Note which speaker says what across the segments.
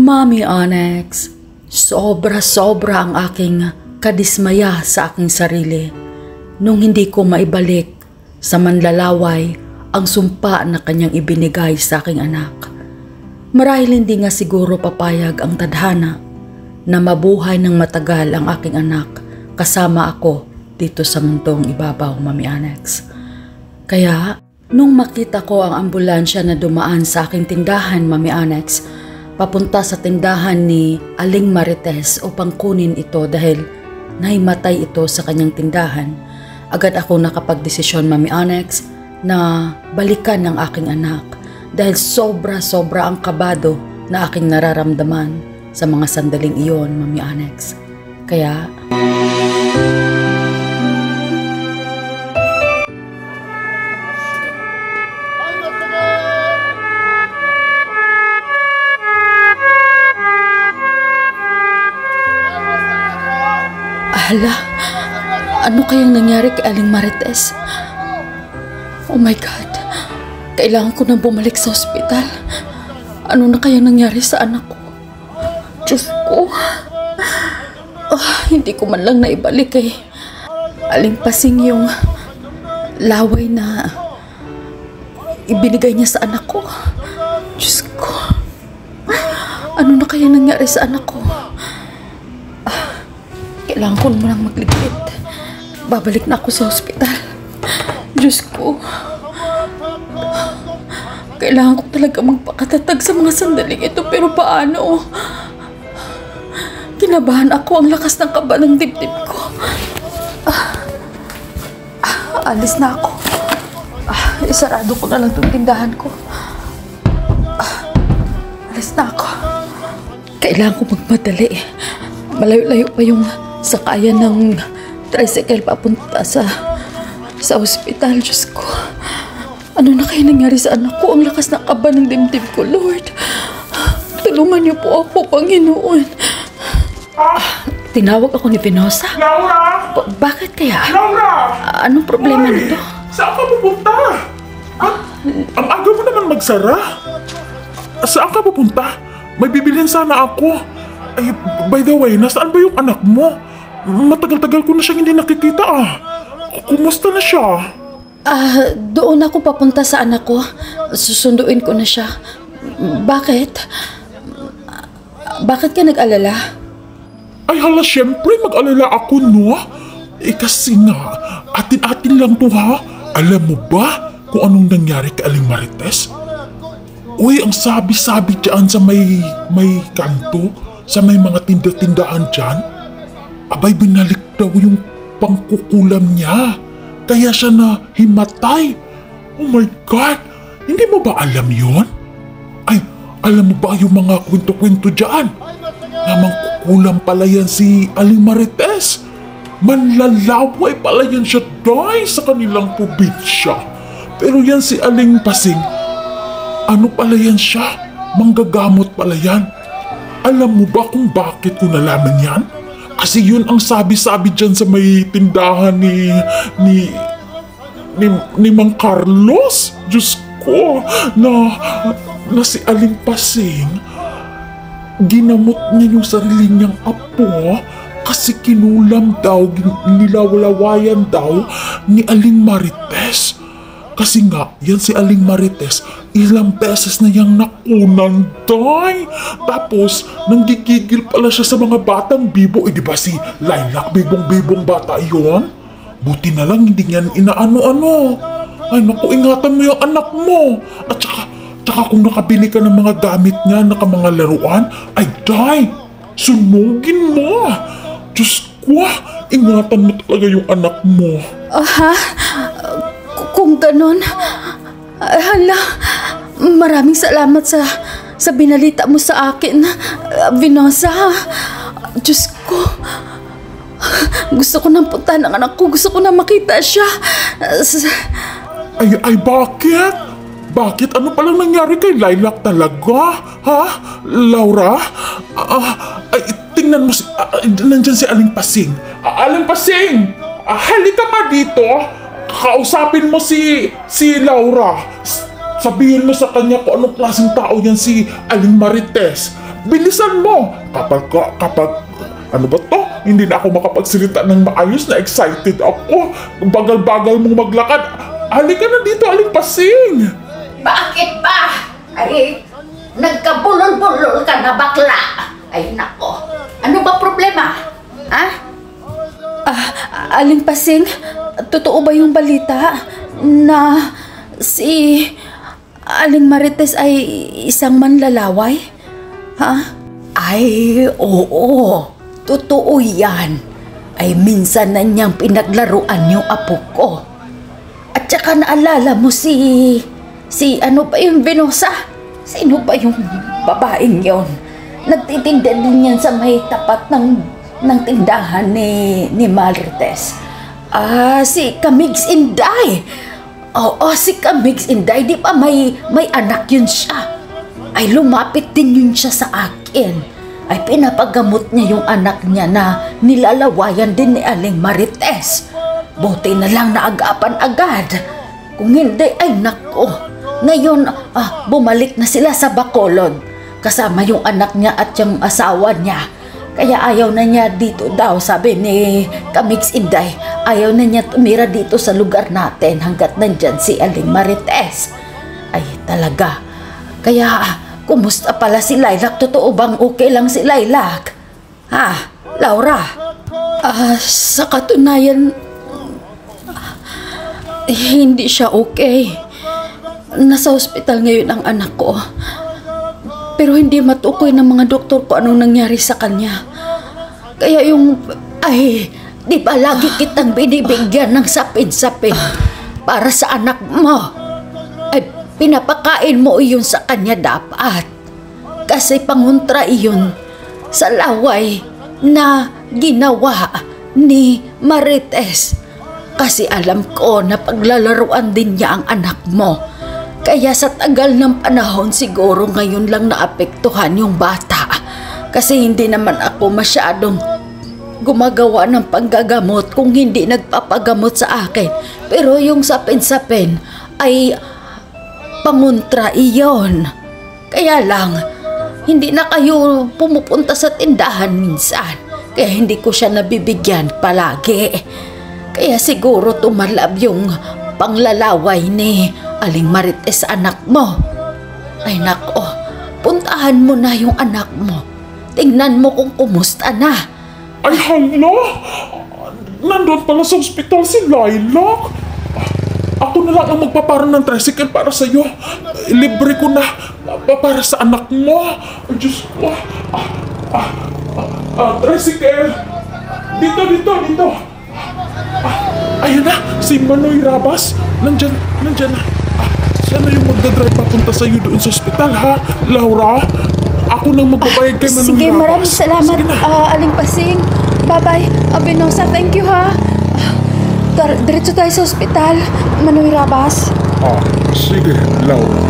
Speaker 1: Mommy Onyx, sobra-sobra ang aking kadismaya sa aking sarili nung hindi ko maibalik sa manlalaway ang sumpa na kanyang ibinigay sa aking anak. Marahil hindi nga siguro papayag ang tadhana na mabuhay ng matagal ang aking anak kasama ako dito sa mundong ibabaw, Mommy Onyx. Kaya, nung makita ko ang ambulansya na dumaan sa aking tindahan, Mommy Onyx, papunta sa tindahan ni Aling Marites upang kunin ito dahil nahimatay ito sa kanyang tindahan, agad ako nakapagdesisyon, Mommy Onyx, na balikan ng aking anak dahil sobra-sobra ang kabado na aking nararamdaman sa mga sandaling iyon, Mommy Onyx. Kaya hala, ano kayang nangyari kay Aling Marites? Oh my God, kailangan ko nang bumalik sa ospital. Ano na kayang nangyari sa anak ko? Diyos ko, hindi ko man lang naibalik kay Aling Pasing yung laway na ibinigay niya sa anak ko. Diyos ko, ano na kayang nangyari sa anak ko? Kailangan ko munang magligpit. Babalik na ako sa ospital. Diyos ko. Kailangan ko talaga magpakatatag sa mga sandaling ito. Pero paano? Kinabahan ako. Ang lakas ng kaba ng dibdib ko. Alis na ako. Isarado ko na lang itong tindahan ko. Alis na ako. Kailangan ko magmadali. Malayo-layo pa yung sakayan ng tricycle papunta sa ospital. Diyos ko, ano na kaya nangyari sa anak ko? Ang lakas ng kaba ng dibdib ko, Lord. Tulungan niyo po ako, Panginoon. Tinawag ako ni Venosa.
Speaker 2: Laura!
Speaker 1: Bakit kaya?
Speaker 2: Laura!
Speaker 1: Anong problema nito?
Speaker 2: Saan ka pupunta? Ang aga mo naman magsara. Saan ka pupunta? May bibilhin sana ako. Ay, by the way, nasaan ba yung anak mo? Matagal-tagal ko na siyang hindi nakikita Kumusta na siya?
Speaker 1: Doon ako papunta sa anak ko. Susunduin ko na siya. Bakit? Bakit ka nag-alala?
Speaker 2: Ay hala, syempre mag-alala ako, no? Kasi nga, atin-atin lang to, ha? Alam mo ba kung anong nangyari kay Aling Marites? Uy, ang sabi-sabi dyan sa may kanto, sa may mga tinda-tindahan dyan, abay binalik daw yung pangkukulam niya. Kaya siya na himatay. Oh my God! Hindi mo ba alam yon? Ay, alam mo ba yung mga kwento-kwento dyan? Na mangkukulam pala yan si Aling Marites. Manlalaway pala yan siya dahil sa kanilang probinsya. Pero yan si Aling Pasing, ano pala yan siya? Manggagamot pala yan. Alam mo ba kung bakit ko nalaman yan? Kasi yun ang sabi-sabi dyan sa may tindahan ni Mang Carlos. Diyos ko, na si Aling Pasing, ginamot niya yung sarili niyang apo kasi kinulam daw, nilawlawayan daw ni Aling Marites. Kasi nga, yan si Aling Marites, ilang beses na yang nakunan, day. Tapos, nanggigigil pala siya sa mga batang bibo. Di ba si Lilac, bibong-bibong bata yon? Buti na lang hindi niyan inaano-ano. Ay naku, ingatan mo yung anak mo. At saka kung nakabili ka ng mga gamit niya, mga laruan, ay day, sunugin mo. Diyos ko, ingatan mo talaga yung anak mo.
Speaker 1: Kung ganon, hala, maraming salamat sa binalita mo sa akin, Venosa. Diyos ko, gusto ko nang puntahan ang anak ko, gusto ko nang makita siya.
Speaker 2: Ay, bakit? Bakit? Ano palang nangyari kay Lilac talaga? Ha? Laura? Ay, tingnan mo, nandyan si Aling Pasing. Aling Pasing! Halika pa dito. Kausapin mo si Laura. Sabihin mo sa kanya kung anong klaseng tao yan si Aling Marites. Bilisan mo! Kapag ano ba to? Hindi na ako makapagsalita ng maayos na excited ako. Bagal-bagal mong maglakad. Halika na dito, Aling Pasing!
Speaker 3: Bakit ba? Ay, nagkabulol-bulol ka na bakla. Ay, nako. Ano ba problema? Ha?
Speaker 1: Aling Pasing, totoo ba yung balita na si Aling Marites ay isang manlalaway? Ha?
Speaker 3: Ay, oo. Totoo yan. Ay, minsan na niyang pinaglaruan yung apo ko. At saka naalala mo si ano ba yung Venosa? Sino ba yung babaeng yon? Nagtitinda din yan sa may tapat ng tindahan ni Marites. Si Kamigs Inday. Oo, si Kamigs Inday. Di ba may anak yun siya? Ay, lumapit din yun siya sa akin. Ay, pinapagamot niya yung anak niya na nilalawayan din ni Aling Marites. Buti na lang naagapan agad. Kung hindi, ay nako. Ngayon, bumalik na sila sa Bacolod. Kasama yung anak niya at yung asawa niya. Kaya ayaw na niya dito daw, sabi ni Kamigs Inday. Ayaw na niya tumira dito sa lugar natin hanggat nandyan si Aling Marites. Ay, talaga. Kaya, kumusta pala si Lilac? Totoo bang okay lang si Lilac? Ha, Laura?
Speaker 1: Sa katunayan, hindi siya okay. Nasa ospital ngayon ang anak ko. Pero hindi matukoy ng mga doktor kung anong nangyari sa kanya. Kaya
Speaker 3: Di ba lagi kitang binibigyan ng sapin-sapin para sa anak mo? Ay, pinapakain mo iyon sa kanya dapat. Kasi pangontra iyon sa laway na ginawa ni Marites. Kasi alam ko na paglalaruan din niya ang anak mo. Kaya sa tagal ng panahon siguro ngayon lang naapektuhan yung bata. Kasi hindi naman ako masyadong gumagawa ng panggagamot kung hindi nagpapagamot sa akin. Pero yung sapin-sapin ay pangontra iyon. Kaya lang, hindi na kayo pumupunta sa tindahan minsan. Kaya hindi ko siya nabibigyan palagi. Kaya siguro tumalab yung panglalaway ni Aling Marites sa anak mo. Ay nako, puntahan mo na yung anak mo. Tingnan mo kung kumusta na.
Speaker 2: Ay, hala! Nandun pala sa ospital si Lilac. Ako na lang ang magpaparang ng tricycle para sa'yo. Libre ko na para sa anak mo. Ay, Diyos ko. Tricycle! Dito! Ayun na, si Manoy Rabas. Nandyan na. Siya na yung magdadrive papunta sa'yo doon sa ospital, ha? Laura, ako nang magbabayad kay Manoy
Speaker 1: sige,
Speaker 2: Rabas.
Speaker 1: maraming salamat, Aling Pasing. Bye-bye, Venosa. Thank you, ha? Diretso tayo sa ospital, Manoy Rabas.
Speaker 2: Sige, Laura.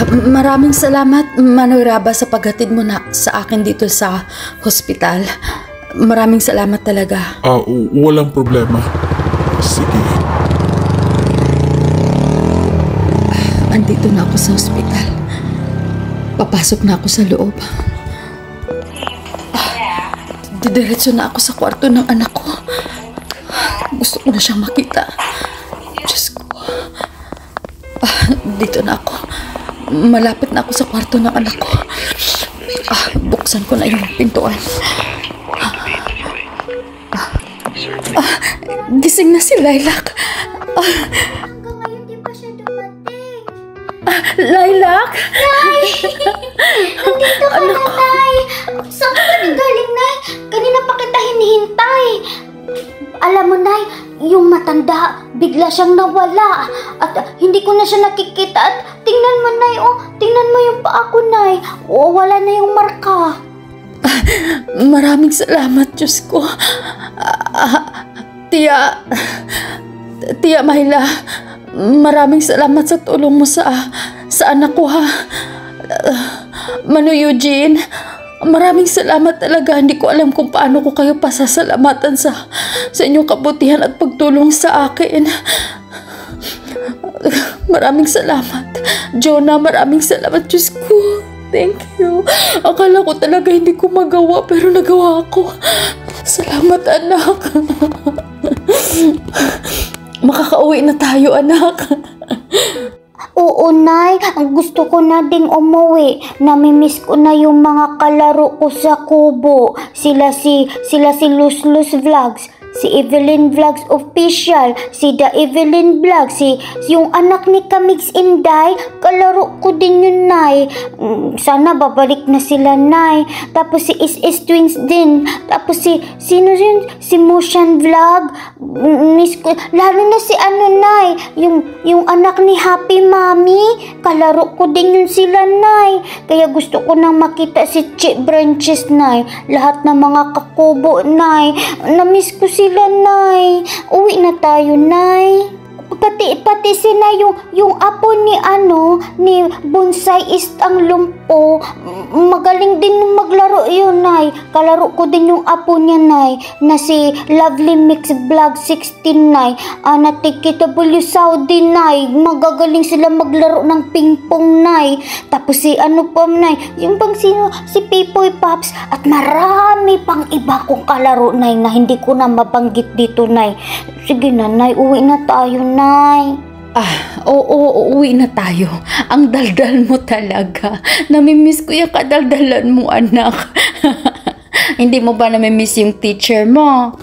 Speaker 1: Maraming salamat, Manoy Rabas, sa paghatid mo na sa akin dito sa hospital. Maraming salamat talaga.
Speaker 2: Walang problema. Sige.
Speaker 1: Andito na ako sa hospital. Papasok na ako sa loob. Didiretso na ako sa kwarto ng anak ko. Gusto ko na siyang makita. Diyos ko. Dito na ako. Malapit na ako sa kwarto ng anak ko. Buksan ko na yung pintuan. Gising na si Lilac.
Speaker 4: Hanggang ngayon di pa siya dumating.
Speaker 1: Lilac?
Speaker 4: Nay! Nandito ka na, Nay! Saan ka na galing, Nay? Kanina pa kita hinihintay. Alam mo, Nay, yung matanda, bigla siyang nawala. At hindi ko na siya nakikita. At tingnan mo, Nay, tingnan mo yung paa ko, Nay. Wala na yung marka.
Speaker 1: Maraming salamat, Diyos ko. Tia Mahila, maraming salamat sa tulong mo sa sa anak ko ha. Mano Eugene, maraming salamat talaga. Hindi ko alam kung paano ko kayo pasasalamatan sa inyong kabutihan at pagtulong sa akin. Maraming salamat. Jonah, maraming salamat. Diyos ko, thank you. Akala ko talaga hindi ko magawa, pero nagawa ko. Salamat, anak. Makakauwi na tayo, anak.
Speaker 4: Oo, Nay. Ang gusto ko na ding umuwi. Namimiss ko na yung mga kalaro ko sa kubo. Sila si Lus Lus Vlogs, si Evelyn Vlogs Official, si The Evelyn Vlogs, yung anak ni Kamix Inday. Kalaro ko din yun, Nay. Sana babalik na sila, Nay. Tapos si SS Twins din. Tapos sino yun? Si Motion Vlog. Miss ko. Lalo na si Nay. Yung anak ni Happy Mommy. Kalaro ko din yun sila, Nay. Kaya gusto ko nang makita si Chip Branches, Nay. Lahat ng mga kakubo, Nay. Namiss ko sila, Nay. Uwi na tayo, Nay. Pati sila yung apo ni Bonsai is ang lumpo. Magaling din maglaro yun, Nay. Kalaro ko din yung apo niya, Nay, na si Lovely Mix Vlog 16, Nay. Na TKW Saudi, Nay. Magagaling sila maglaro ng pingpong, Nay. Tapos si Nay, yung pang si Pipoy Pops. At marami pang iba kong kalaro, Nay, na hindi ko na mabanggit dito, Nay. Sige na, Nay, uwi na tayo, Nay.
Speaker 1: Oo, uuwi na tayo. Ang daldal mo talaga. Namimiss ko yung kadaldalan mo, anak. Hindi mo ba namimiss yung teacher mo?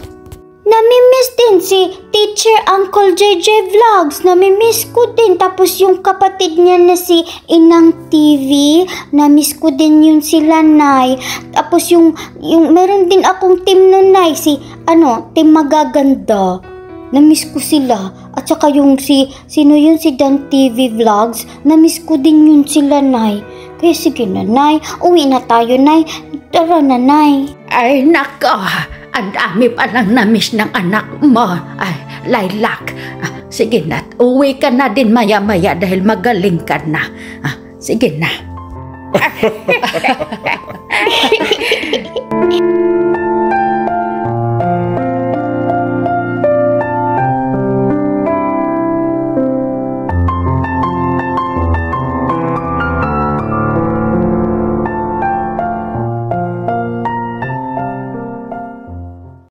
Speaker 4: Namimiss din si Teacher Uncle JJ Vlogs. Namimiss ko din. Tapos yung kapatid niya na si Inang TV. Namiss ko din yun sila, Nay. Tapos yung meron din akong team nun, Nay. Team Magaganda. Namiss ko sila. At saka yung sino yun, si Dan TV Vlogs. Namiss ko din yun sila, Nay. Kaya sige na, Nay. Uwi na tayo, Nay. Tara na, Nay.
Speaker 3: Ay, nako. Ang dami palang namiss ng anak mo. Ay, Lilac. Sige na, uwi ka na din maya-maya dahil magaling ka na. Sige na.